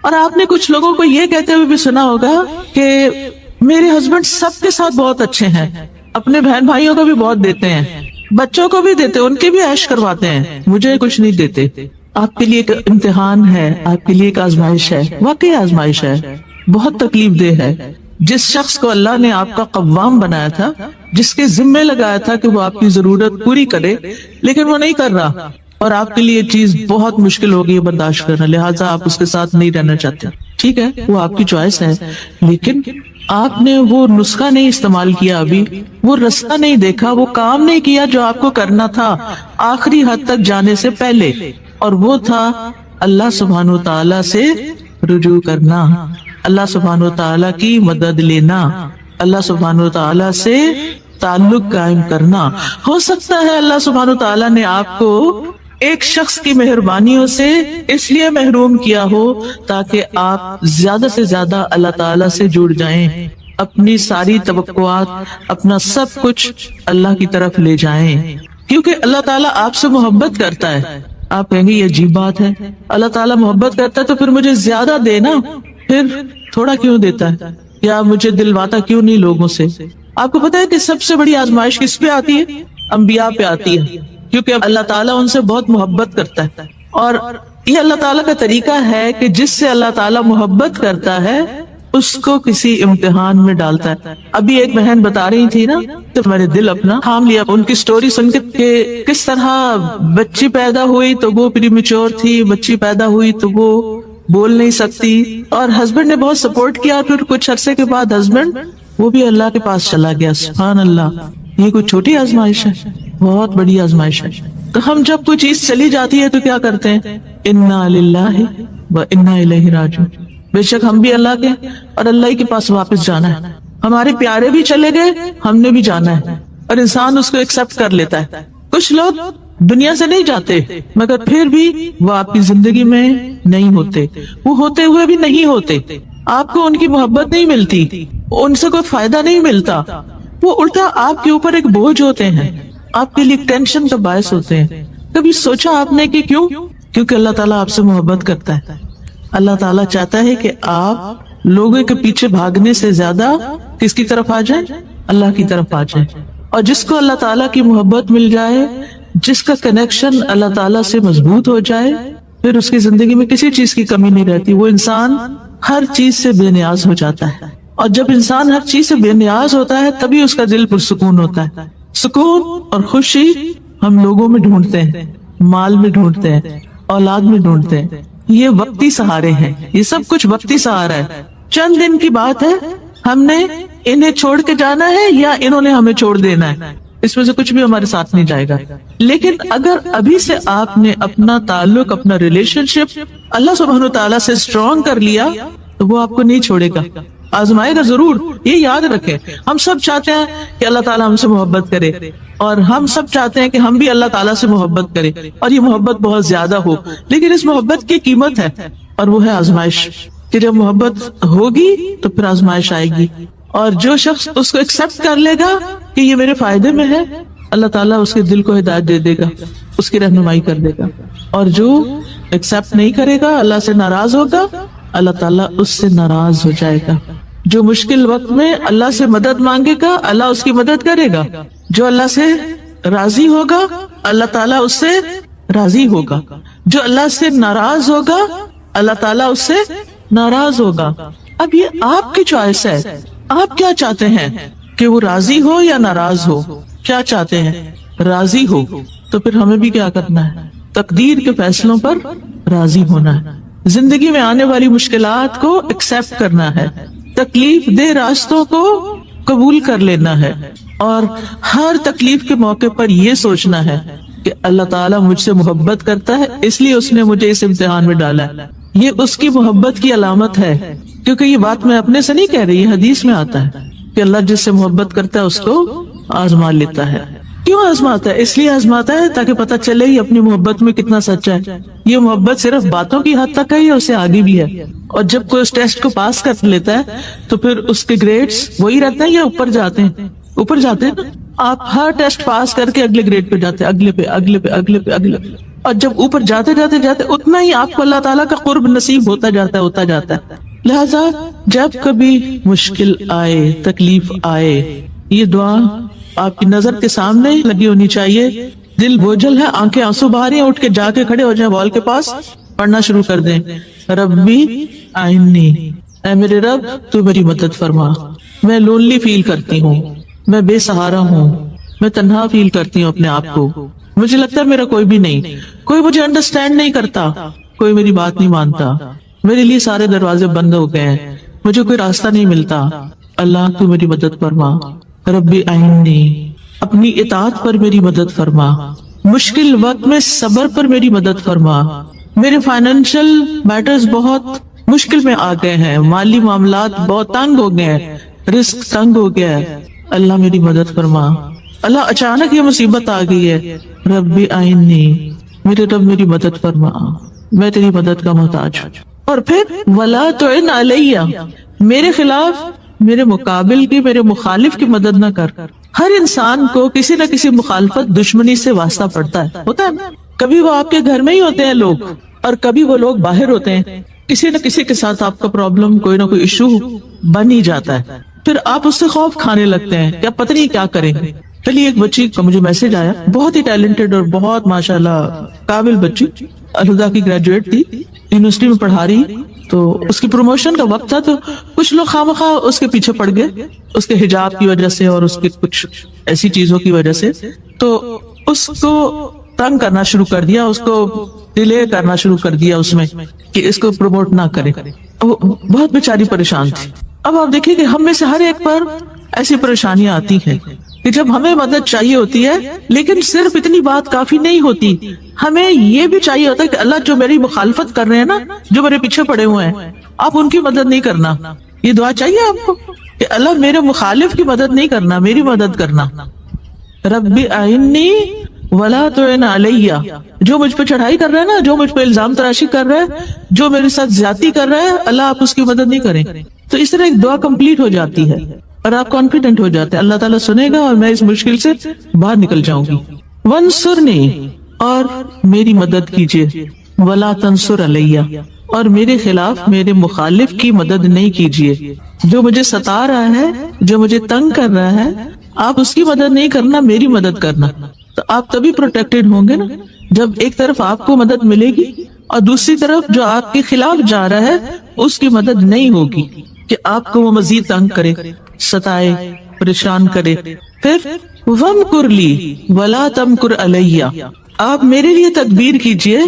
اور آپ نے کچھ لوگوں کو یہ کہتے ہوئے بھی سنا ہوگا کہ میرے ہسبینڈ سب کے ساتھ بہت اچھے ہیں، اپنے بہن بھائیوں کو بھی بہت دیتے ہیں، بچوں کو بھی دیتے، ان کے بھی عیش کرواتے ہیں، مجھے کچھ نہیں دیتے۔ آپ کے لیے ایک امتحان ہے، آپ کے لیے ایک آزمائش ہے، واقعی آزمائش ہے، بہت تکلیف دہ ہے۔ جس شخص کو اللہ نے آپ کا قوام بنایا تھا، جس کے ذمے لگایا تھا کہ وہ آپ کی ضرورت پوری کرے، لیکن وہ نہیں کر رہا، اور آپ کے لیے یہ چیز بہت مشکل ہوگی برداشت کرنا، لہٰذا آپ اس کے ساتھ نہیں رہنا چاہتے، ٹھیک ہے، وہ آپ کی چوائس ہے، لیکن آپ نے وہ نسخہ نہیں استعمال کیا، ابھی وہ رستہ نہیں دیکھا، وہ کام نہیں کیا جو آپ کو کرنا تھا آخری حد تک جانے سے پہلے، اور وہ تھا اللہ سبحانہ وتعالی سے رجوع کرنا، اللہ سبحانہ وتعالی کی مدد لینا، اللہ سبحانہ وتعالی سے تعلق قائم کرنا۔ ہو سکتا ہے اللہ سبحانہ وتعالی نے آپ کو ایک شخص کی مہربانیوں سے اس لیے محروم کیا ہو تاکہ آپ زیادہ سے زیادہ اللہ تعالیٰ سے جڑ جائیں، اپنی ساری توقعات، اپنا سب کچھ اللہ کی طرف لے جائیں، کیونکہ اللہ تعالیٰ آپ سے محبت کرتا ہے۔ آپ کہیں گے یہ عجیب بات ہے، اللہ تعالیٰ محبت کرتا ہے تو پھر مجھے زیادہ دینا، پھر تھوڑا کیوں دیتا ہے، یا مجھے دلواتا کیوں نہیں لوگوں سے؟ آپ کو پتا ہے کہ سب سے بڑی آزمائش کس پہ آتی ہے؟ انبیاء پہ آتی ہے، کیونکہ اللہ تعالیٰ ان سے بہت محبت کرتا ہے، اور یہ اللہ تعالیٰ کا طریقہ ہے کہ جس سے اللہ تعالیٰ محبت کرتا ہے اس کو کسی امتحان میں ڈالتا ہے۔ ابھی ایک بہن بتا رہی تھی نا، تو میں نے دل اپنا تھام لیا ان کی سٹوری سن کے کہ کس طرح بچی پیدا ہوئی تو وہ پری میچور تھی، بچی پیدا ہوئی تو وہ بول نہیں سکتی، اور ہسبینڈ نے بہت سپورٹ کیا، پھر کچھ عرصے کے بعد ہسبینڈ وہ بھی اللہ کے پاس چلا گیا۔ سبحان اللہ، یہ کوئی چھوٹی آزمائش ہے، بہت بڑی آزمائش ہے۔ تو ہم جب کوئی چیز چلی جاتی ہے تو کیا کرتے ہیں؟ انا للہ و انا الیہ راجعون، بے شک ہم بھی اللہ کے اور اللہ ہی کے پاس واپس جانا ہے۔ ہمارے پیارے بھی چلے گئے، ہم نے بھی جانا ہے، اور انسان اس کو ایکسپٹ کر لیتا ہے۔ کچھ لوگ دنیا سے نہیں جاتے مگر پھر بھی وہ آپ کی زندگی میں نہیں ہوتے، وہ ہوتے ہوئے بھی نہیں ہوتے، آپ کو ان کی محبت نہیں ملتی، ان سے کوئی فائدہ نہیں ملتا، وہ الٹا آپ کے اوپر ایک بوجھ ہوتے ہیں، آپ کے لیے ٹینشن کا باعث ہوتے ہیں۔ کبھی سوچا آپ نے کہ کیوں؟ کیونکہ اللہ تعالیٰ آپ سے محبت کرتا ہے۔ اللہ تعالیٰ چاہتا ہے کہ آپ لوگوں کے پیچھے بھاگنے سے زیادہ کس کی طرف آ جائیں؟ اللہ کی طرف آ جائیں۔ اور جس کو اللہ تعالیٰ کی محبت مل جائے، جس کا کنیکشن اللہ تعالیٰ سے مضبوط ہو جائے، پھر اس کی زندگی میں کسی چیز کی کمی نہیں رہتی، وہ انسان ہر چیز سے بے نیاز ہو جاتا ہے۔ اور جب انسان ہر چیز سے بے نیاز ہوتا ہے تبھی اس کا دل پرسکون ہوتا ہے۔ سکون اور خوشی ہم لوگوں میں ڈھونڈتے ہیں، مال میں ڈھونڈتے ہیں، اولاد میں ڈھونڈتے ہیں، یہ وقتی سہارے ہیں، یہ سب کچھ وقتی سہارا ہے، چند دن کی بات ہے، ہم نے انہیں چھوڑ کے جانا ہے یا انہوں نے ہمیں چھوڑ دینا ہے، اس میں سے کچھ بھی ہمارے ساتھ نہیں جائے گا۔ لیکن اگر ابھی سے آپ نے اپنا تعلق، اپنا ریلیشن شپ اللہ سبحانہ وتعالیٰ سے اسٹرانگ کر لیا تو وہ آپ کو نہیں چھوڑے گا، آزمائے گا ضرور۔ یہ یاد رکھیں، ہم سب چاہتے ہیں کہ اللہ تعالیٰ ہم سے محبت کرے، اور ہم سب چاہتے ہیں کہ ہم بھی اللہ تعالیٰ سے محبت کریں، اور یہ محبت بہت زیادہ ہو، لیکن اس محبت کی قیمت ہے، اور وہ ہے آزمائش، کہ جب محبت ہوگی تو پھر آزمائش آئے گی، اور جو شخص اس کو ایکسپٹ کر لے گا کہ یہ میرے فائدے میں ہے، اللہ تعالیٰ اس کے دل کو ہدایت دے دے گا، اس کی رہنمائی کر دے گا، اور جو ایکسپٹ نہیں کرے گا، اللہ سے ناراض ہوگا، اللہ تعالیٰ اس سے ناراض ہو جائے گا۔ جو مشکل وقت میں اللہ سے مدد مانگے گا، اللہ اس کی مدد کرے گا، جو اللہ سے راضی ہوگا، اللہ تعالیٰ اس سے راضی ہوگا، جو اللہ سے ناراض ہوگا، اللہ تعالیٰ اس سے ناراض ہوگا۔ اب یہ آپ کی چوائس ہے، آپ کیا چاہتے ہیں، کہ وہ راضی ہو یا ناراض ہو؟ کیا چاہتے ہیں؟ راضی ہو، تو پھر ہمیں بھی کیا کرنا ہے؟ تقدیر کے فیصلوں پر راضی ہونا ہے، زندگی میں آنے والی مشکلات کو ایکسپٹ کرنا ہے، تکلیف دہ راستوں کو قبول کر لینا ہے، اور ہر تکلیف کے موقع پر یہ سوچنا ہے کہ اللہ تعالیٰ مجھ سے محبت کرتا ہے، اس لیے اس نے مجھے اس امتحان میں ڈالا ہے۔ یہ اس کی محبت کی علامت ہے، کیونکہ یہ بات میں اپنے سے نہیں کہہ رہی، یہ حدیث میں آتا ہے کہ اللہ جس سے محبت کرتا ہے اس کو آزما لیتا ہے۔ کیوں آزماتا ہے؟ اس لیے آزماتا ہے تاکہ پتہ چلے یہ اپنی محبت میں کتنا سچا ہے۔ یہ محبت صرف باتوں کی حد تک ہے یا اسے آگے بھی ہے؟ اور جب کوئی اس ٹیسٹ کو پاس کر لیتا ہے تو پھر اس کے گریڈز وہی رہتے ہیں یا اوپر جاتے ہیں؟ اوپر جاتے ہیں نا۔ آپ ہر ٹیسٹ پاس کر کے اگلے گریڈ پہ جاتے ہیں، اگلے پہ، اگلے پہ، اگلے پہ، اگلے پہ۔ اور جب اوپر جاتے جاتے جاتے اتنا ہی آپ کو اللہ تعالیٰ کا قرب نصیب ہوتا جاتا ہے. لہذا جب کبھی مشکل آئے، تکلیف آئے، یہ دعا آپ کی نظر کے سامنے لگی ہونی چاہیے. دل بوجھل ہے، آنکھیں آنسو بہا رہی ہیں، اٹھ کے جا کے کھڑے ہو جائیں وال کے پاس، پڑھنا شروع کر دیں. ربی اعنی، اے میرے رب تو میری مدد فرما. میں لونلی فیل کرتی ہوں، میں بے سہارا ہوں، میں تنہا فیل کرتی ہوں اپنے آپ کو. مجھے لگتا ہے میرا کوئی بھی نہیں، کوئی مجھے انڈرسٹینڈ نہیں کرتا، کوئی میری بات نہیں مانتا، میرے لیے سارے دروازے بند ہو گئے ہیں، مجھے کوئی راستہ نہیں ملتا. اللہ تو میری مدد فرما. ربی اعنی، اپنی اطاعت پر میری مدد فرما، مشکل وقت میں صبر پر میری مدد فرما. میرے فائنینشل میٹرز بہت مشکل میں آ گئے ہیں، مالی معاملات بہت تنگ ہو گئے ہیں، رزق تنگ ہو گیا ہے. اللہ میری مدد فرما. اللہ اچانک یہ مصیبت آ گئی ہے، ربی اعنی، میرے رب میری مدد فرما، میں تیری مدد کا محتاج ہوں. اور پھر ولا تعن علیہ، میرے خلاف، میرے مقابل کی، میرے مخالف کی مدد نہ کر. ہر انسان کو کسی نہ کسی مخالفت، دشمنی سے واسطہ پڑتا ہے، ہوتا ہے نا. کبھی وہ آپ کے گھر میں ہی ہوتے ہیں لوگ، اور کبھی وہ لوگ باہر ہوتے ہیں. کسی نہ کسی کے ساتھ آپ کا پرابلم، کوئی نہ کوئی ایشو بن ہی جاتا ہے. پھر آپ اس سے خوف کھانے لگتے ہیں کہ اب پتہ نہیں کیا کریں گے. چلیے ایک بچی کا مجھے میسج آیا، بہت ہی ٹیلنٹڈ اور بہت ماشاءاللہ قابل بچی، الہدا کی گریجویٹ تھی، یونیورسٹی میں پڑھا رہی. تو اس کی پروموشن کا وقت تھا، تو کچھ لوگ خواہ اس کے پیچھے پڑ گئے، اس کے حجاب کی وجہ سے اور اس کے کچھ ایسی چیزوں کی وجہ سے. تو اس کو تنگ کرنا شروع کر دیا، اس کو ڈیلے کرنا شروع کر دیا اس میں کہ اس کو پروموٹ نہ کرے. وہ بہت بیچاری پریشان تھی. اب آپ دیکھیں کہ ہم میں سے ہر ایک پر ایسی پریشانیاں آتی ہیں کہ جب ہمیں مدد چاہیے ہوتی ہے، لیکن صرف اتنی بات کافی نہیں ہوتی، ہمیں یہ بھی چاہیے ہوتا ہے کہ اللہ جو میری مخالفت کر رہے ہیں نا، جو میرے پیچھے پڑے ہوئے ہیں، آپ ان کی مدد نہیں کرنا. یہ دعا چاہیے آپ کو کہ اللہ میرے مخالف کی مدد نہیں کرنا، میری مدد کرنا. ربی اعنی ولا تعن علیہ، جو مجھ پہ چڑھائی کر رہا ہے نا، جو مجھ پہ الزام تراشی کر رہا ہے، جو میرے ساتھ زیادتی کر رہا ہے، اللہ آپ اس کی مدد نہیں کریں. تو اس طرح ایک دعا کمپلیٹ ہو جاتی ہے اور آپ کانفیڈنٹ ہو جاتے ہیں اللہ تعالیٰ سنے گا اور میں اس مشکل سے باہر نکل جاؤں گی. وانصرنی، اور میری مدد کیجیے. ولا تنصر علیہ، اور میرے خلاف، میرے مخالف کی مدد نہیں کیجیے. جو مجھے ستا رہا ہے، جو مجھے تنگ کر رہا ہے، آپ اس کی مدد نہیں کرنا، میری مدد کرنا. تو آپ تبھی پروٹیکٹڈ ہوں گے نا جب ایک طرف آپ کو مدد ملے گی اور دوسری طرف جو آپ کے خلاف جا رہا ہے اس کی مدد نہیں ہوگی کہ آپ کو وہ مزید تنگ کرے، ستائے، پریشان کرے. پھر وَامْكُرْ لِي وَلَا تَمْكُرْ عَلَيَّ، آپ میرے لیے تدبیر کیجئے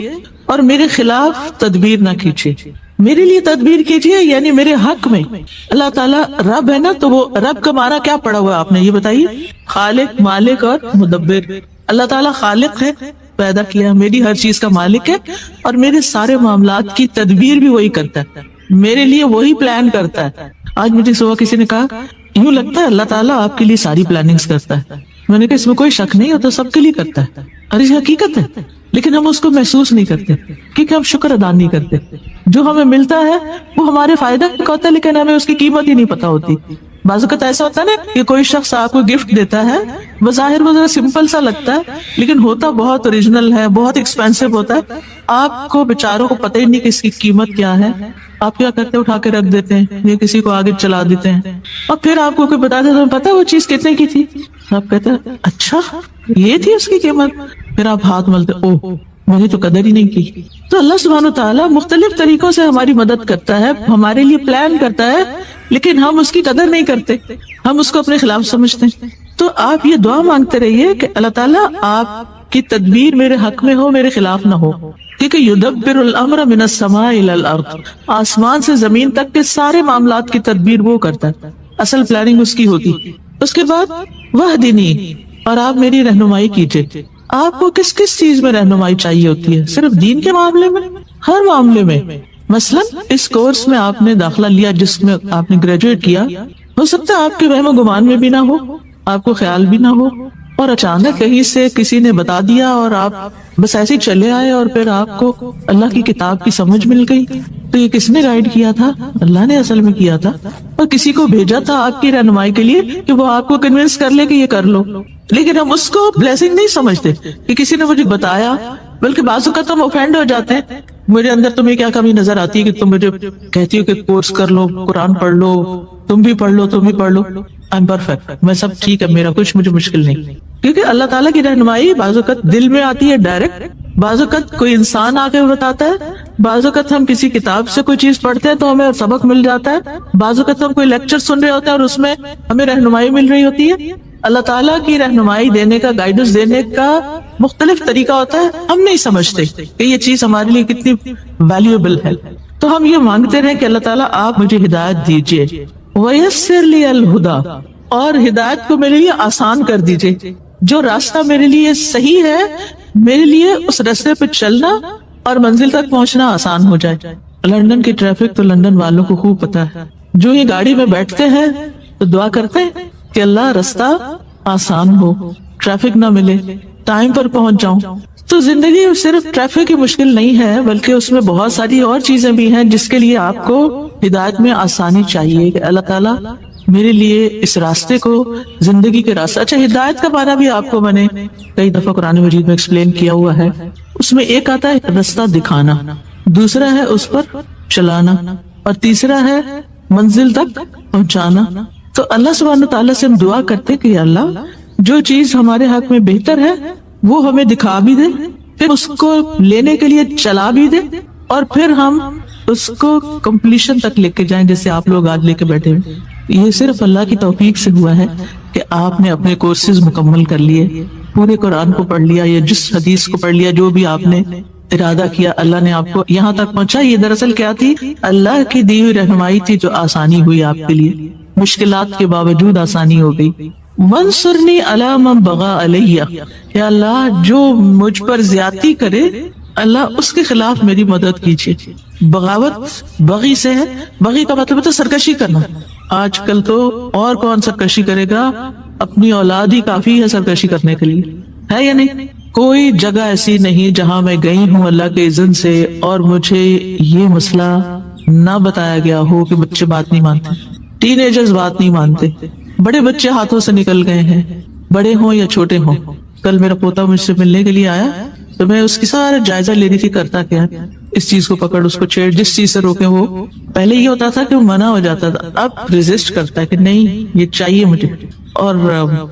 اور میرے خلاف تدبیر نہ کیجئے. میرے لیے تدبیر کیجئے یعنی میرے حق میں. اللہ تعالیٰ رب ہے نا، تو وہ رب کا معنی کیا پڑا ہوا آپ نے یہ بتائیے؟ خالق، مالک اور مدبر. اللہ تعالیٰ خالق ہے، پیدا کیا، میری ہر چیز کا مالک ہے، اور میرے سارے معاملات کی تدبیر بھی وہی کرتا ہے، میرے لیے وہی پلان کرتا ہے. آج مجھے صبح کسی نے کہا یوں لگتا ہے اللہ تعالیٰ آپ کے لیے ساری پلاننگز کرتا ہے. میں نے کہا اس میں کوئی شک نہیں ہوتا، سب کے لیے کرتا ہے، اور یہ حقیقت ہے، لیکن ہم اس کو محسوس نہیں کرتے کیونکہ ہم شکر ادا نہیں کرتے. جو ہمیں ملتا ہے وہ ہمارے فائدہ کا ہوتا ہے، لیکن ہمیں اس کی قیمت ہی نہیں پتا ہوتی. بعض اوقات ایسا ہوتا ہے نا کہ کوئی شخص آپ کو گفٹ دیتا ہے، بظاہر وہ ذرا سمپل سا لگتا ہے لیکن ہوتا بہت اوریجنل ہے، بہت ایکسپینسو ہوتا ہے. آپ کو بیچاروں کو پتہ ہی نہیں کہ اس کی قیمت کیا ہے. آپ کیا کرتے ہیں؟ اٹھا کے رکھ دیتے ہیں یا کسی کو آگے چلا دیتے ہیں، اور پھر آپ کو کوئی بتا دیتا ہے پتا وہ چیز کتنے کی تھی، آپ کہتے ہیں اچھا یہ تھی اس کی قیمت. پھر آپ ہاتھ ملتے، اوہ میں نے تو قدر ہی نہیں کی. تو اللہ سبحانہ و تعالیٰ مختلف طریقوں سے ہماری مدد کرتا ہے، ہمارے لیے پلان کرتا ہے، لیکن ہم اس کی قدر نہیں کرتے، ہم اس کو اپنے خلاف سمجھتے ہیں. تو آپ یہ دعا مانگتے رہیے کہ اللہ تعالیٰ آپ کی تدبیر میرے حق میں ہو، میرے خلاف نہ ہو. کیونکہ یدبر الامر من السماء الی الارض، آسمان سے زمین تک کے سارے معاملات کی تدبیر وہ کرتا ہے، اصل پلاننگ اس کی ہوتی. اس کے بعد وہدنی، اور آپ میری رہنمائی کیجیے. آپ کو کس کس چیز میں رہنمائی چاہیے ہوتی ہے؟ صرف دین کے معاملے میں؟ ہر معاملے میں. مثلا اس کورس میں آپ نے داخلہ لیا جس میں آپ نے گریجویٹ کیا، ہو سکتا ہے آپ کے وہم و گمان میں بھی نہ ہو، آپ کو خیال بھی نہ ہو، اور اچانک کہیں سے کسی نے بتا دیا اور آپ بس ایسے چلے آئے، اور پھر آپ کو اللہ کی کتاب کی سمجھ مل گئی. تو یہ کس نے گائیڈ کیا تھا؟ اللہ نے اصل میں کیا تھا، اور کسی کو بھیجا تھا آپ کی رہنمائی کے لیے کہ وہ آپ کو کنونس کر لے کہ یہ کر لو. لیکن ہم اس کو بلیسنگ نہیں سمجھتے کہ کسی نے مجھے بتایا بلکہ بعض اوقات ہم اوفینڈ ہو جاتے ہیں، میرے اندر تمہیں کیا کمی نظر آتی ہے کہ تم مجھے کہتی ہو کہ کورس کر لو، قرآن پڑھ لو، تم بھی پڑھ لو، تم بھی پڑھ لو. آئی ایم پرفیکٹ، میں سب ٹھیک ہے، میرا کچھ مجھے مشکل نہیں. کیونکہ اللہ تعالیٰ کی رہنمائی بعض اوقات دل میں آتی ہے ڈائریکٹ، بعض اوقات کوئی انسان آ کے بتاتا ہے، بعض اوقات ہم کسی کتاب سے کوئی چیز پڑھتے ہیں تو ہمیں سبق مل جاتا ہے، بعض اوقات ہم کوئی لیکچر سن رہے ہوتے ہیں اور اس میں ہمیں رہنمائی مل رہی ہوتی ہے. اللہ تعالیٰ کی رہنمائی دینے کا، گائیڈنس دینے کا مختلف طریقہ ہوتا ہے، ہم نہیں سمجھتے کہ یہ چیز ہمارے لیے کتنی ویلیوبل ہے. تو ہم یہ مانگتے رہے کہ اللہ تعالیٰ آپ مجھے ہدایت دیجیے. وَيَسِّرْ لِيَ الْهُدَى، اور ہدایت کو میرے لیے آسان کر دیجیے. جو راستہ میرے لیے صحیح ہے، میرے لیے اس راستے پہ چلنا اور منزل تک پہنچنا آسان ہو جائے. لندن کی ٹریفک تو لندن والوں کو خوب پتا ہے. جو یہ گاڑی میں بیٹھتے ہیں تو دعا کرتے ہیں کہ اللہ راستہ آسان ہو، ٹریفک نہ ملے، ٹائم پر پہنچ جاؤں. تو زندگی صرف ٹریفک کی مشکل نہیں ہے، بلکہ اس میں بہت ساری اور چیزیں بھی ہیں جس کے لیے آپ کو ہدایت میں آسانی چاہیے کہ اللہ تعالیٰ میرے لیے اس راستے کو، زندگی کے راستے. اچھا، ہدایت کا معنی بھی آپ کو میں نے کئی دفعہ قرآن مجید میں ایکسپلین کیا ہوا ہے. اس میں ایک آتا ہے راستہ دکھانا، دوسرا ہے اس پر چلانا، اور تیسرا ہے منزل تک پہنچانا. تو اللہ سبحانہ تعالیٰ سے ہم دعا کرتے کہ اللہ جو چیز ہمارے حق میں بہتر ہے وہ ہمیں دکھا بھی دے، پھر اس کو لینے کے لیے چلا بھی دے، اور پھر ہم اس کو کمپلیشن تک لے کے جائیں جیسے آپ لوگ آج لے کے بیٹھے ہوئے. یہ صرف اللہ کی توفیق سے ہوا ہے کہ آپ نے اپنے کورسز مکمل کر لیے، پورے قرآن کو پڑھ لیا، یا جس حدیث کو پڑھ لیا، جو بھی آپ نے ارادہ کیا اللہ نے آپ کو یہاں تک پہنچا. یہ دراصل کیا تھی؟ اللہ کی دی ہوئی رہنمائی تھی جو آسانی ہوئی آپ کے لیے، مشکلات کے باوجود آسانی ہو گئی. منصرنی علی من بغى علیہ، یا اللہ جو مجھ پر زیادتی کرے اللہ اس کے خلاف میری مدد کیجیے. بغاوت بغی سے ہے، بغی کا مطلب ہے سرکشی کرنا. آج کل تو اور کون سرکشی کرے گا؟ اپنی اولاد ہی کافی ہے سرکشی کرنے کے لیے، ہے یا نہیں؟ کوئی جگہ ایسی نہیں جہاں میں گئی ہوں اللہ کے اذن سے اور مجھے یہ مسئلہ نہ بتایا گیا ہو کہ بچے بات نہیں مانتے، ٹین ایجرز بات نہیں مانتے، بڑے بچے ہاتھوں سے نکل گئے ہیں، بڑے ہوں یا چھوٹے ہوں. کل میرا پوتا مجھ سے ملنے کے لیے آیا تو میں اس کی سارا جائزہ لے رہی تھی، کرتا کیا، اس چیز کو پکڑ، اس کو چھیڑ، جس چیز سے روکے. وہ پہلے یہ ہوتا تھا کہ وہ منع ہو جاتا تھا، اب ریزسٹ کرتا ہے کہ نہیں یہ چاہیے مجھے. اور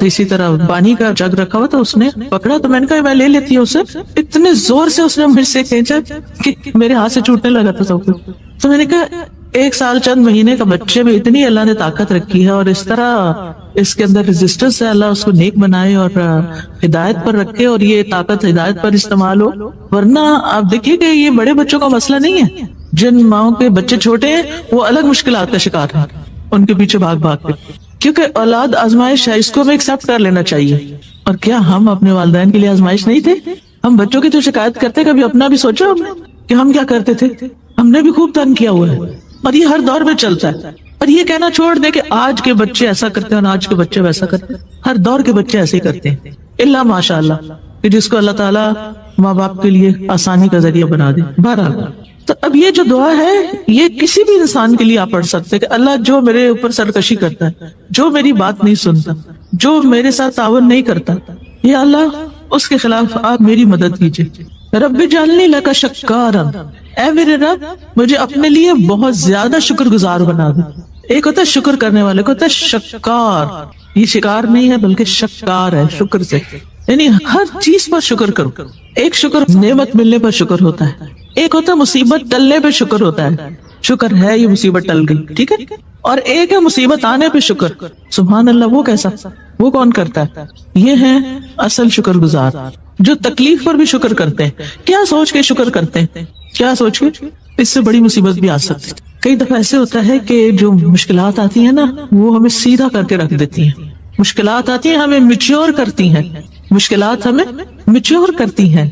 اسی طرح پانی کا جگ رکھا ہوا تھا، اس نے پکڑا تو میں نے کہا میں لے لیتی ہوں اسے. اتنے زور سے اس نے مجھ سے کھینچا کہ میرے ہاتھ سے چھوٹنے لگا تھا سب کچھ. تو میں نے کہا 1 سال چند مہینے کا بچے میں اتنی اللہ نے طاقت رکھی ہے، اور اس طرح اس کے اندر ریزسٹنس ہے. اللہ اس کو نیک بنائے اور ہدایت پر رکھے، اور یہ طاقت ہدایت پر استعمال ہو. ورنہ آپ دیکھیے کہ یہ بڑے بچوں کا مسئلہ نہیں ہے. جن ماؤں کے بچے چھوٹے ہیں وہ الگ مشکلات کا شکار ہیں، ان کے پیچھے بھاگ بھاگ کے، کیونکہ اولاد آزمائش ہے، اس کو ہمیں ایکسپٹ کر لینا چاہیے. اور کیا ہم اپنے والدین کے لیے آزمائش نہیں تھے؟ ہم بچوں کی تو شکایت کرتے، کبھی اپنا بھی سوچو ہم نے کہ ہم کیا کرتے تھے. ہم نے بھی خوب تنگ کیا ہوا ہے، اور یہ ہر دور میں چلتا ہے. اور یہ کہنا چھوڑ دے کہ آج کے بچے ایسا کرتے ہیں اور آج کے بچے ویسا کرتے ہیں. ہر دور کے بچے ایسے ہی کرتے ہیں، اللہ ماشاء اللہ کہ جس کو اللہ تعالیٰ ماں باپ کے لیے آسانی کا ذریعہ بنا دے. بہرحال تو اب یہ جو دعا ہے یہ کسی بھی انسان کے لیے آپ پڑھ سکتے کہ اللہ جو میرے اوپر سرکشی کرتا ہے، جو میری بات نہیں سنتا، جو میرے ساتھ تعاون نہیں کرتا، یا اللہ اس کے خلاف آپ میری مدد کیجیے. رب اجعلنی لک شکارا، اے میرے رب مجھے اپنے لیے بہت زیادہ شکر گزار بنا دے. ایک ہوتا ہے شکر کرنے والے کو ہوتا ہے شکار، یہ شکار نہیں ہے بلکہ شکار ہے، شکر سے یعنی ہر چیز پر شکر کرو. ایک شکر نعمت ملنے پر شکر ہوتا ہے، ایک ہوتا ہے مصیبت ٹلنے پہ شکر ہوتا ہے، شکر ہے یہ مصیبت ٹل گئی، ٹھیک ہے. اور ایک ہے مصیبت آنے پہ شکر. سبحان اللہ، وہ کیسا، وہ کون کرتا ہے؟ یہ ہے اصل شکر گزار جو تکلیف پر بھی شکر کرتے ہیں. کیا سوچ کے شکر کرتے ہیں؟ کیا سوچ کے؟ اس سے بڑی مصیبت بھی آ سکتی. کئی دفعہ ایسے ہوتا ہے کہ جو مشکلات آتی ہیں نا وہ ہمیں سیدھا کر کے رکھ دیتی ہیں. مشکلات آتی ہیں ہمیں میچور کرتی ہیں، مشکلات ہمیں میچور کرتی ہیں،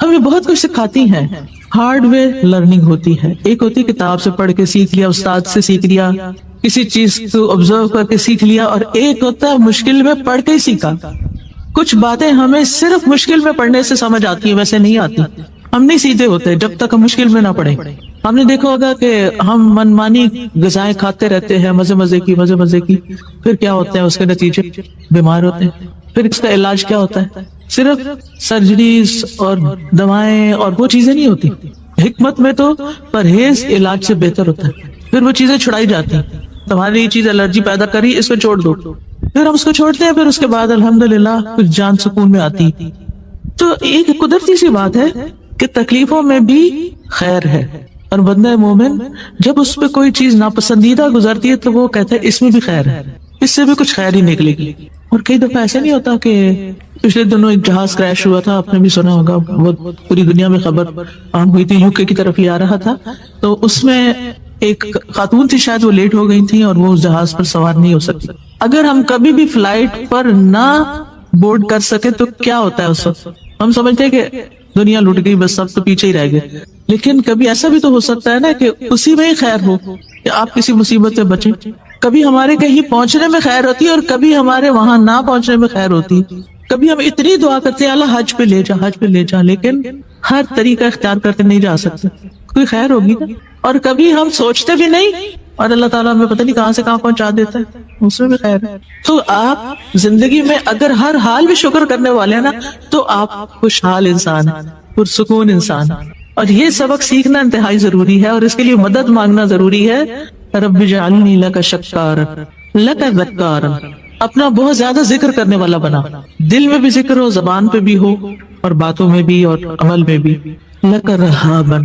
ہمیں بہت کچھ سکھاتی ہیں. ہارڈ وے لرننگ ہوتی ہے. ایک ہوتی ہے کتاب سے پڑھ کے سیکھ لیا، استاد سے سیکھ لیا، کسی چیز کو آبزرو کر کے سیکھ لیا. اور ایک ہوتا ہے مشکل میں پڑھ کے ہی سیکھا. کچھ باتیں ہمیں صرف مشکل میں پڑھنے سے سمجھ آتی ہیں، ویسے نہیں آتی. ہم نہیں سیدھے ہوتے جب تک ہم مشکل میں نہ پڑھیں. ہم نے دیکھا ہوگا کہ ہم منمانی غذائیں کھاتے رہتے ہیں، مزے مزے کی، پھر کیا ہوتا ہے؟ اس کے نتیجے بیمار ہوتے ہیں. پھر اس کا علاج کیا ہوتا ہے؟ صرف سرجریز اور دوائیں اور وہ چیزیں نہیں ہوتی. حکمت میں تو پرہیز علاج سے بہتر ہوتا ہے. پھر وہ چیزیں چھڑائی جاتی ہیں. تمہاری یہ چیز الرجی پیدا کری, اس کو چھوڑ دو, پھر ہم اس کو چھوڑتے ہیں, پھر اس کے بعد الحمدللہ کچھ جان سکون میں آتی. تو ایک قدرتی سی بات ہے کہ تکلیفوں میں بھی خیر ہے, اور بندہ مومن جب اس پہ کوئی چیز ناپسندیدہ گزرتی ہے تو وہ کہتا ہے اس میں بھی خیر ہے, اس سے بھی کچھ خیر ہی نکلے گی. اور کئی دفعہ ایسا نہیں ہوتا کہ پچھلے دنوں ایک جہاز کریش ہوا تھا, آپ نے بھی سنا ہوگا, بہت پوری دنیا میں خبر عام ہوئی تھی, UK کی طرف ہی آ رہا تھا, تو اس میں ایک خاتون تھی, شاید وہ لیٹ ہو گئی تھی اور وہ اس جہاز پر سوار نہیں ہو سکتی. اگر ہم کبھی بھی فلائٹ پر نہ بورڈ کر سکے تو کیا ہوتا ہے اس وقت؟ ہم سمجھتے ہیں کہ دنیا لٹ گئی, بس سب تو پیچھے ہی رہ گئے. لیکن کبھی ایسا بھی تو ہو سکتا ہے نا کہ اسی میں ہی خیر ہو, کہ آپ کسی مصیبت سے بچیں. کبھی ہمارے کہیں پہنچنے میں خیر ہوتی ہے اور کبھی ہمارے وہاں نہ پہنچنے میں خیر ہوتی. کبھی ہم اتنی دعا کرتے ہیں اللہ حج پہ لے جا, حج پہ لے جا, لیکن ہر طریقہ اختیار کرتے نہیں جا سکتے, کوئی خیر ہوگی. اور کبھی ہم سوچتے بھی نہیں اور اللہ تعالیٰ ہمیں پتہ نہیں کہاں سے کہاں پہنچا دیتا ہے, اس میں بھی خیر ہے. تو آپ زندگی میں اگر ہر حال میں شکر کرنے والے ہیں نا, تو آپ خوشحال انسان, پرسکون انسان. اور یہ سبق سیکھنا انتہائی ضروری ہے, اور اس کے لیے مدد مانگنا ضروری ہے. رب اجعلنی لک شکارا لک ذکارا, اپنا بہت زیادہ ذکر کرنے والا بنا, دل میں بھی ذکر ہو, زبان پہ بھی ہو, اور باتوں میں بھی اور عمل میں بھی. لک رہابا,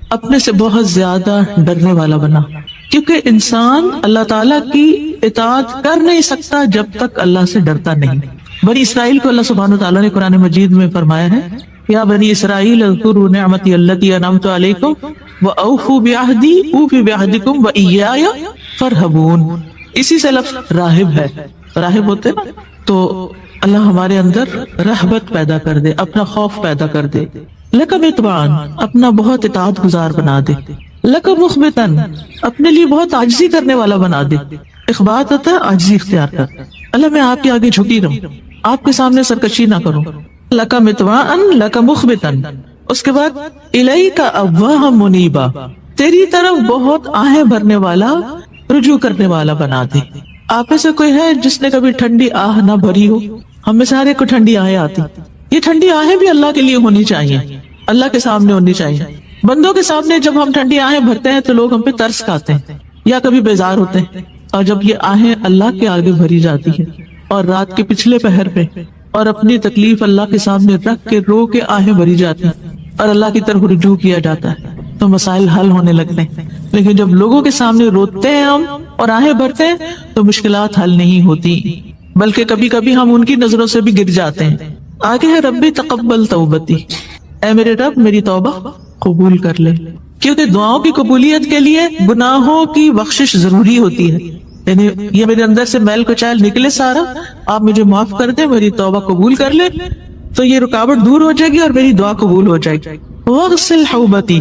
اپنے سے بہت زیادہ ڈرنے والا بنا, کیونکہ انسان اللہ تعالیٰ کی اطاعت کر نہیں سکتا جب تک اللہ سے ڈرتا نہیں. بنی اسرائیل کو اللہ سبحانہ وتعالیٰ نے قرآن مجید میں فرمایا ہے, یا بنی اسرائیل اذکروا نعمتی التی انعمت علیکم واوفوا بعہدی اوف بعہدکم وایای فارہبون. اسی سے لفظ راہب ہے, راہب ہوتے نا, تو اللہ ہمارے اندر رہبت پیدا کر دے, اپنا خوف پیدا کر دے. لک مطواعن, اپنا بہت اطاعت گزار بنا دے. لک مخبتن, اپنے لیے بہت عاجزی کرنے والا بنا دے. اخبات ہوتا ہے عاجزی اختیار کر, اللہ میں آپ کے آگے جھکی رہوں, آپ کے سامنے سرکشی نہ کروں. لک مطواعن لک مخبتن. اس کے بعد الیک اواہ منیبا, تیری طرف بہت آہیں بھرنے والا, رجوع کرنے والا بنا دے. آپ میں سے کوئی ہے جس نے کبھی ٹھنڈی آہ نہ بھری ہو؟ ہم میں سارے کو ٹھنڈی آہیں آتی. یہ ٹھنڈی آہیں بھی اللہ کے لیے ہونی چاہیے, اللہ کے سامنے ہونی چاہیے. بندوں کے سامنے جب ہم ٹھنڈی آہیں بھرتے ہیں تو لوگ ہم پہ ترس کھاتے ہیں یا کبھی بیزار ہوتے ہیں, اور جب یہ آہیں اللہ کے آگے بھری جاتی ہے اور رات کے پچھلے پہر پہ اور اپنی تکلیف اللہ کے سامنے رکھ کے رو کے آہیں بھری جاتی ہیں اور اللہ کی طرف رجوع کیا جاتا ہے, تو مسائل حل ہونے لگتے ہیں. لیکن جب لوگوں کے سامنے روتے ہیں ہم اور آہیں بھرتے ہیں تو مشکلات حل نہیں ہوتی, بلکہ کبھی کبھی ہم ان کی نظروں سے بھی گر جاتے ہیں. آگے ہے ربی تقبل توبتی, اے میرے رب میری توبہ قبول کر لے. کیونکہ دعاؤں کی قبولیت کے لیے گناہوں کی بخشش ضروری ہوتی ہے, یعنی یہ میرے اندر سے میل کچیل نکلے سارا, آپ مجھے معاف کر دیں, میری توبہ قبول کر لے, تو یہ رکاوٹ دور ہو جائے گی اور میری دعا قبول ہو جائے گی. واغسل حوبتی,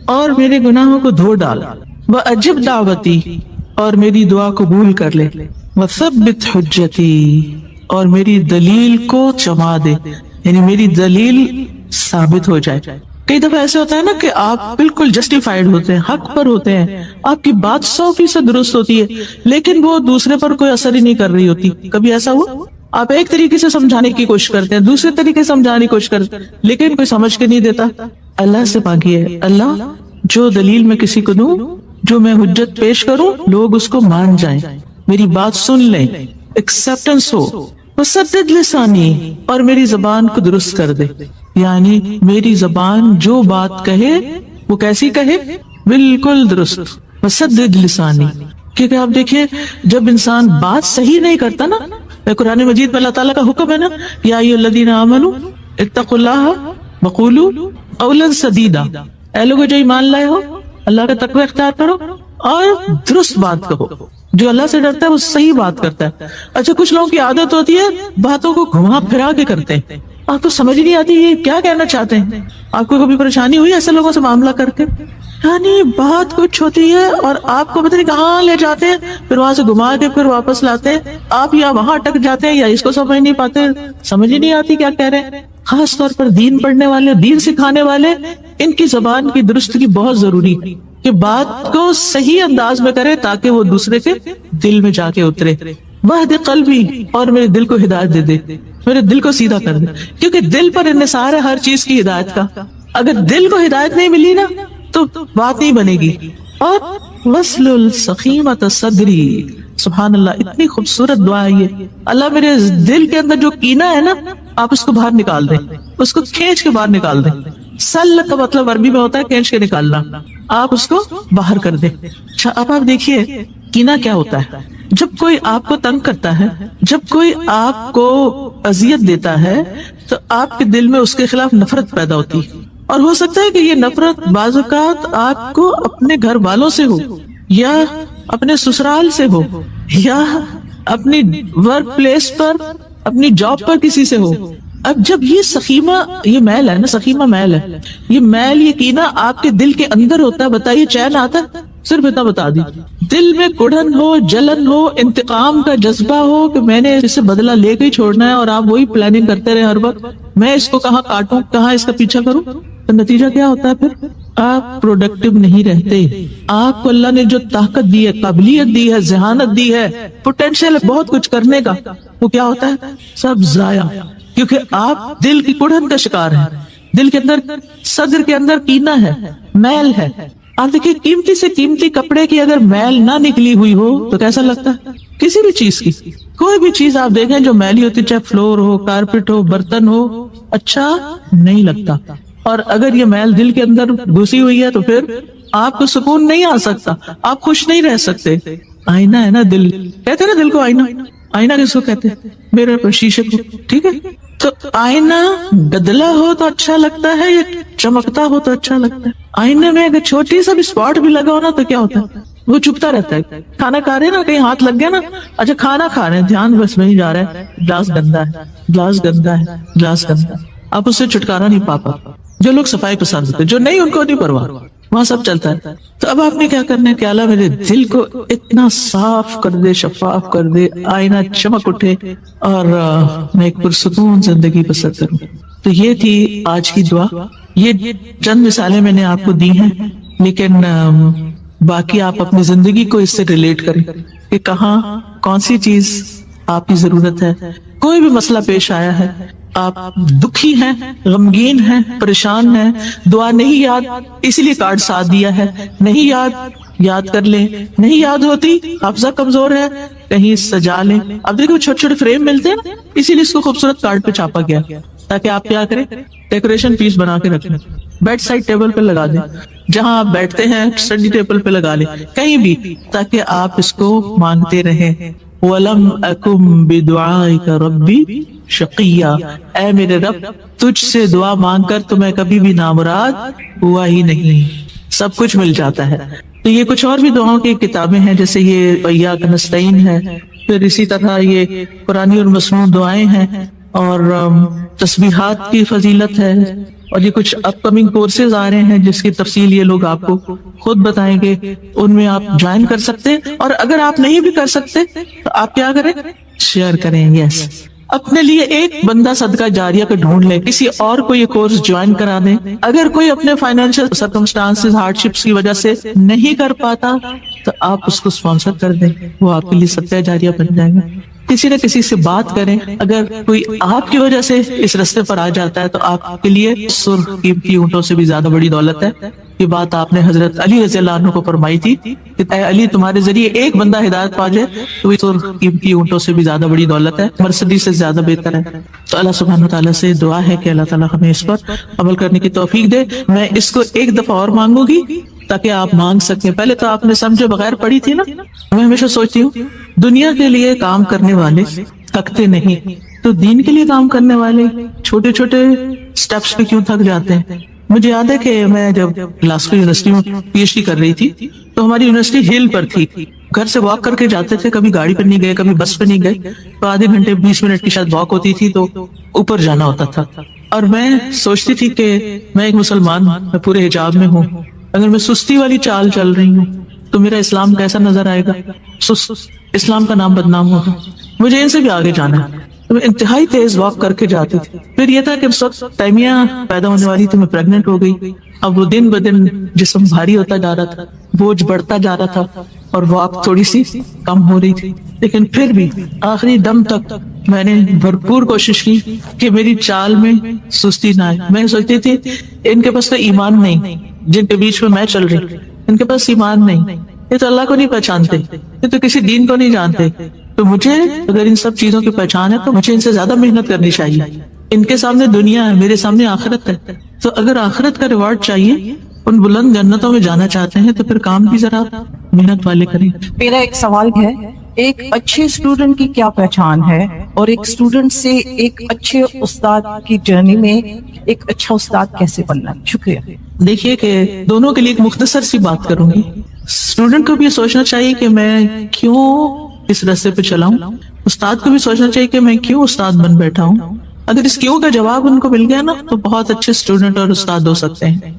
اور میرے گناہوں کو دھو ڈال. واجب دعوتی, اور میری دعا قبول کر لے. وثبت حجتی, اور میری دلیل کو جما دے, یعنی میری دلیل ثابت ہو جائے. کئی دفعہ ایسے ہوتا ہے نا کہ آپ بالکل جسٹیفائیڈ ہوتے ہیں, حق پر ہوتے ہیں, آپ کی بات 100% درست ہوتی ہے, لیکن وہ دوسرے پر کوئی اثر ہی نہیں کر رہی ہوتی. کبھی ایسا ہوا آپ ایک طریقے سے سمجھانے کی کوشش کرتے ہیں, دوسرے طریقے سے سمجھانے کی کوشش کرتے ہیں, لیکن کوئی سمجھ کے نہیں دیتا. اللہ سے مانگیے, اللہ جو دلیل میں کسی کو دوں, جو میں حجت پیش کروں, لوگ اس کو مان جائیں, میری بات سن لیں, ایکسپٹنس ہو. وسدد لسانی, اور میری زبان کو درست کر دے, یعنی میری زبان جو بات کہے وہ کیسی کہے, بالکل درست. وسدد لسانی, کیونکہ آپ دیکھیں جب انسان بات صحیح نہیں کرتا نا, قرآن مجید میں اللہ تعالیٰ کا حکم ہے نا, یا ایھا الذین آمنوا اتقوا اللہ وقولوا قولا سدیدا, اے لوگوں جو ایمان لائے ہو اللہ کا تقوی اختیار کرو اور درست بات کہو. جو اللہ سے ڈرتا ہے وہ صحیح بات کرتا ہے. اچھا, کچھ لوگوں کی عادت ہوتی ہے باتوں کو گھما پھرا کے کرتے ہیں, آپ کو سمجھ نہیں آتی یہ کیا کہنا چاہتے ہیں. آپ کو کبھی پریشانی ہوئی ایسے لوگوں سے معاملہ کر کے؟ یعنی بات کچھ ہوتی ہے اور آپ کو پتہ نہیں کہاں لے جاتے ہیں, پھر وہاں سے گھما کے پھر واپس لاتے ہیں. آپ یا وہاں اٹک جاتے ہیں یا اس کو سمجھ نہیں پاتے, سمجھ ہی نہیں آتی کیا کہہ رہے ہیں. خاص طور پر دین پڑھنے والے, دین سکھانے والے, ان کی زبان کی درستگی بہت ضروری ہے کہ بات کو صحیح انداز میں کرے تاکہ وہ دوسرے کے دل میں جا کے اترے. وہد قلبی، اور میرے دل کو ہدایت دے دے، میرے دل کو سیدھا کر دے، کیونکہ دل پر انحصار ہے ہر چیز کی ہدایت کا. اگر دل کو ہدایت نہیں ملی نا تو بات نہیں بنے گی. اور وَاسْلُلْ سَخِيمَةَ صَدْرِي، سبحان اللہ، اتنی خوبصورت دعا ہے یہ. اللہ میرے دل کے اندر جو کینہ ہے نا آپ اس کو باہر نکال دیں، اس کو کھینچ کے باہر نکال دیں. سل کا مطلب عربی میں ہوتا ہے کھینچ کے نکالنا، آپ اس کو باہر کر دیں. اچھا اب آپ دیکھیے کینہ کیا ہوتا ہے. جب کوئی آپ کو تنگ کرتا ہے، جب کوئی آپ کو اذیت دیتا ہے تو آپ کے دل میں اس کے خلاف نفرت پیدا ہوتی ہے. اور ہو سکتا ہے کہ یہ نفرت بعض اوقات آپ کو اپنے گھر والوں سے ہو، یا اپنے سسرال سے ہو، یا اپنی ورک پلیس پر، اپنی جاب پر کسی سے ہو. اب جب یہ سخیمہ، یہ میل ہے نا، سخیمہ میل ہے، یہ میل، یہ کینہ آپ کے دل کے اندر ہوتا ہے، بتائیے چین آتا ہے؟ صرف اتنا بتا دی. دل میں کڑھن ہو، جلن ہو، انتقام کا جذبہ ہو کہ میں نے اس سے بدلہ لے کے ہی چھوڑنا ہے، اور آپ وہی پلاننگ کرتے رہے ہر وقت، میں اس کو کہاں کاٹوں، کہاں اس کا پیچھا کروں، تو نتیجہ کیا ہوتا ہے؟ پھر آپ پروڈکٹیو نہیں رہتے. آپ کو اللہ نے جو طاقت دی ہے، قابلیت دی ہے، ذہانت دی ہے، پوٹینشیل بہت کچھ کرنے کا، وہ کیا ہوتا ہے؟ سب ضائع. کیونکہ آپ دل کی کڑھن کا شکار ہیں. دل کے اندر، صدر کے اندر کینہ ہے، میل ہے. آپ دیکھیں قیمتی سے قیمتی کپڑے کی اگر میل نہ نکلی ہوئی ہو تو کیسا لگتا ہے؟ کسی بھی چیز کی، کوئی بھی چیز آپ دیکھیں جو میلی ہوتی، چاہے فلور ہو، کارپیٹ ہو، برتن ہو، اچھا نہیں لگتا. اور اگر یہ میل دل کے اندر گھسی ہوئی ہے تو پھر آپ کو سکون نہیں آ سکتا، آپ خوش نہیں رہ سکتے. آئینہ ہے نا دل، کہتے ہیں نا دل کو آئینہ. آئینہ کس کو کہتے ہیں؟ میرے شیشے کو. ٹھیک ہے، تو آئینہ گدلا ہو تو اچھا لگتا ہے، یا چمکتا ہو تو اچھا لگتا ہے؟ آئینے میں اگر چھوٹی سا بھی اسپاٹ بھی لگا ہو نا تو کیا ہوتا ہے؟ وہ چپتا رہتا ہے. کھانا کھا رہے نا، کہیں ہاتھ لگ گیا نا، اچھا کھانا کھا رہے ہیں، دھیان بس وہیں جا رہا ہے، گلاس گندا ہے، گلاس گندا ہے، گلاس گندا ہے. آپ اس سے چھٹکارا نہیں پاتا. جو لوگ صفائی پسند ہوتے، جو نہیں ان کو نہیں پرواہ، وہاں سب چلتا ہے. تو اب آپ نے کیا کرنا ہے کہ اللہ میرے دل کو اتنا صاف کر دے، شفاف کر دے، آئینہ چمک اٹھے، اور میں ایک پرسکون زندگی بسر کروں. تو یہ تھی آج کی دعا. یہ چند مثالیں میں نے آپ کو دی ہیں، لیکن باقی آپ اپنی زندگی کو اس سے ریلیٹ کریں کہ کہاں کون سی چیز آپ کی ضرورت ہے. کوئی بھی مسئلہ پیش آیا ہے، آپ دکھی ہیں، غمگین ہیں، پریشان ہیں، دعا نہیں یاد، اسی لیے کارڈ ساتھ دیا ہے، نہیں یاد کر لیں. نہیں یاد ہوتی، حافظہ کمزور ہے، کہیں سجا لیں. اب دیکھو چھوٹے چھوٹے فریم ملتے ہیں، اسی لیے اس کو خوبصورت کارڈ پہ چھاپا گیا تاکہ آپ کیا کریں، ڈیکوریشن پیس بنا کے رکھیں، بیڈ سائڈ ٹیبل پہ لگا دیں، جہاں آپ بیٹھتے ہیں اسٹڈی ٹیبل پہ لگا لیں، کہیں بھی، تاکہ آپ اس کو مانگتے رہیں. وَلَمْ أَكُمْ بِدُعَائِكَ رَبِّي شَقِيًّا، اے میرے رب تجھ سے دعا مانگ کر تو میں کبھی بھی نامراد ہوا ہی نہیں. سب کچھ مل جاتا ہے. تو یہ کچھ اور بھی دعاؤں کی کتابیں ہیں، جیسے یہ وَإِيَّاكَ نَسْتَعِينُ ہے، پھر اسی طرح یہ قرآنی اور مسنون دعائیں ہیں، اور تسبیحات کی فضیلت ہے. اور یہ کچھ اپ کمنگ کورسز آ رہے ہیں جس کی تفصیل یہ لوگ آپ کو خود بتائیں گے، ان میں آپ جوائن کر سکتے. اور اگر آپ نہیں بھی کر سکتے تو آپ کیا کریں، شیئر کریں. یس، اپنے لیے ایک بندہ صدقہ جاریہ کو ڈھونڈ لیں، کسی اور کو یہ کورس جوائن کرا دیں. اگر کوئی اپنے فائنینشل سرکمسٹانسز، ہارڈ شپس کی وجہ سے نہیں کر پاتا تو آپ اس کو اسپانسر کر دیں، وہ آپ کے لیے صدقہ جاریہ بن جائے گا. کسی نہ کسی سے بات کریں. اگر کوئی آپ کی وجہ سے اس رستے پر آ جاتا ہے تو آپ کے لیے سرخ قیمتی اونٹوں سے بھی زیادہ بڑی دولت ہے. یہ بات آپ نے حضرت علی رضی اللہ عنہ کو فرمائی تھی کہ اے علی، تمہارے ذریعے ایک بندہ ہدایت پا جائے تو سرخ قیمتی اونٹوں سے بھی زیادہ بڑی دولت ہے، مرسڈیز سے زیادہ بہتر ہے. تو اللہ سبحانہ تعالیٰ سے دعا ہے کہ اللہ تعالیٰ ہمیں اس پر عمل کرنے کی توفیق دے. میں اس کو ایک دفعہ اور مانگوں گی تاکہ آپ مانگ سکیں. پہلے تو آپ نے سمجھے بغیر پڑھی تھی نا. میں ہمیشہ سوچتی ہوں دنیا کے لیے کام کرنے والے تھکتے نہیں، تو دین کے لیے کام کرنے والے چھوٹے چھوٹے سٹیپس پہ کیوں تھک جاتے ہیں. مجھے یاد ہے کہ میں جب گلاسکو یونیورسٹی میں پی ایچ ڈی کر رہی تھی تو ہماری یونیورسٹی ہل پر تھی. گھر سے واک کر کے جاتے تھے، کبھی گاڑی پہ نہیں گئے، کبھی بس پہ نہیں گئے، تو آدھے گھنٹے 20 منٹ کی شاید واک ہوتی تھی تو اوپر جانا ہوتا تھا. اور میں سوچتی تھی کہ میں ایک مسلمان، میں پورے حجاب میں ہوں، اگر میں سستی والی چال چل رہی ہوں تو میرا اسلام کیسا نظر آئے گا. اسلام کا نام بدنام ہوگا. مجھے ان سے بھی آگے جانا ہے. تو میں انتہائی تیز واک کر کے جاتی تھی. پھر یہ تھا کہ اس وقت تیمیہ پیدا ہونے والی تھی, میں پریگننٹ ہو گئی. اب وہ دن بدن جسم بھاری ہوتا جا رہا تھا, بوجھ بڑھتا جا رہا تھا, اور واک تھوڑی سی کم ہو رہی تھی. لیکن پھر بھی آخری دم تک میں نے بھرپور کوشش کی کہ میری چال میں سستی نہ آئے. میں سوچتی تھی ان کے پاس تو ایمان نہیں, جن کے بیچ میں چل رہی, ان کے پاس ایمان نہیں, یہ تو اللہ کو نہیں پہچانتے, یہ تو کسی دین کو نہیں جانتے. تو مجھے اگر ان سب چیزوں کی پہچان ہے تو مجھے ان سے زیادہ محنت کرنی چاہیے. ان کے سامنے دنیا ہے, میرے سامنے آخرت ہے. تو اگر آخرت کا ریوارڈ چاہیے, ان بلند جنتوں میں جانا چاہتے ہیں, تو پھر کام بھی ذرا محنت والے کریں. میرا ایک سوال ہے, ایک اچھے اسٹوڈنٹ کی کیا پہچان ہے, اور ایک اسٹوڈنٹ سے ایک اچھے استاد کی جرنی میں ایک اچھا استاد کیسے بننا؟ شکریہ. دیکھیے کہ دونوں کے لیے ایک مختصر سی بات کروں گی. اسٹوڈنٹ کو بھی سوچنا چاہیے کہ میں کیوں اس راستے پہ چلا ہوں, استاد کو بھی سوچنا چاہیے کہ میں کیوں استاد بن بیٹھا ہوں. اگر اس کیوں کا جواب ان کو مل گیا نا, تو بہت اچھے اسٹوڈنٹ اور استاد ہو سکتے ہیں.